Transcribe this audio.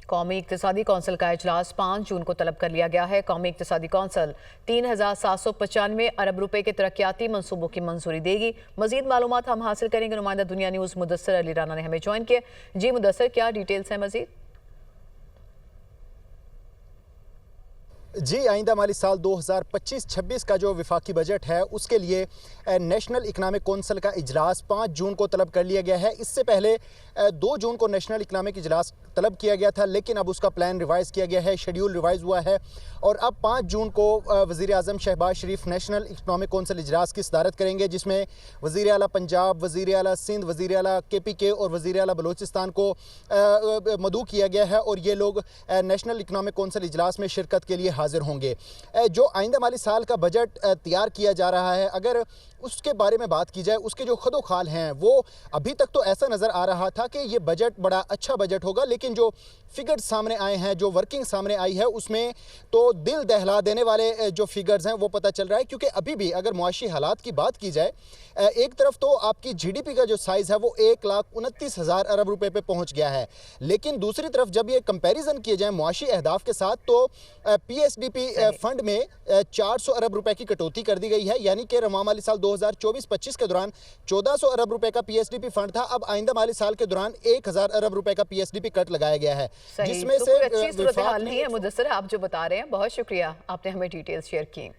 कौमी इक्तिसादी कौंसिल का इजलास 5 जून को तलब कर लिया गया है। कौमी इक्तिसादी कौंसिल 3,795 अरब रुपए के तरक्याती मंसूबों की मंजूरी देगी। मजीद मालूमात हम हासिल करेंगे। नुमाइंदा दुनिया न्यूज़ मुदस्सिर अली राना ने हमें ज्वाइन किया। जी मुदस्सिर, क्या डिटेल्स हैं मजीद? जी, आइंदा माली साल 2025-26 का जो विफाकी बजट है उसके लिए नेशनल इकनॉमिक कौंसिल का इजलास 5 जून को तलब कर लिया गया है। इससे पहले 2 जून को नेशनल इकनॉमिक इजलास तलब किया गया था, लेकिन अब उसका प्लान रिवाइज़ किया गया है, शेड्यूल रिवाइज़ हुआ है और अब 5 जून को वज़ीर आज़म शहबाज शरीफ नेशनल इकनॉमिक कौंसिल इजलास की सदारत करेंगे, जिसमें वज़ीर आला पंजाब, वज़ीर आला सिंध, वज़ीर आला KPK और वज़ीर आला बलूचिस्तान को मदऊ किया गया है और ये लोग नेशनल इकनॉमिक कौंसिल इजलास में शिरकत के लिए हाजिर होंगे। जो आइंदा माली साल का बजट तैयार किया जा रहा है, अगर उसके बारे में बात की जाए, उसके जो खदोखाल हैं वो अभी तक तो ऐसा नज़र आ रहा था कि ये बजट बड़ा अच्छा बजट होगा, लेकिन जो फिगर्स सामने आए हैं, जो वर्किंग सामने आई है, उसमें तो दिल दहला देने वाले जो फिगर्स हैं वो पता चल रहा है। क्योंकि अभी भी अगर मुआशी हालात की बात की जाए, एक तरफ तो आपकी GDP का जो साइज़ है वो 1,29,000 अरब रुपए पे पहुंच गया है, लेकिन दूसरी तरफ जब ये कंपैरिजन किए जाए मुआशी अहदाफ के साथ, तो PSDP फंड में 400 अरब रुपए की कटौती कर दी गई है। यानी कि रवा माली साल 2024-25 के दौरान 1400 अरब रुपए का PSDP फंड था, अब आइंदा माली साल के दौरान 1000 अरब रुपए का PSDP कट लगाया गया है, जिसमें तो से अच्छी सूरत हाल नहीं है मुदस्सिर, आप जो बता रहे हैं। बहुत शुक्रिया, आपने हमें डिटेल्स शेयर की।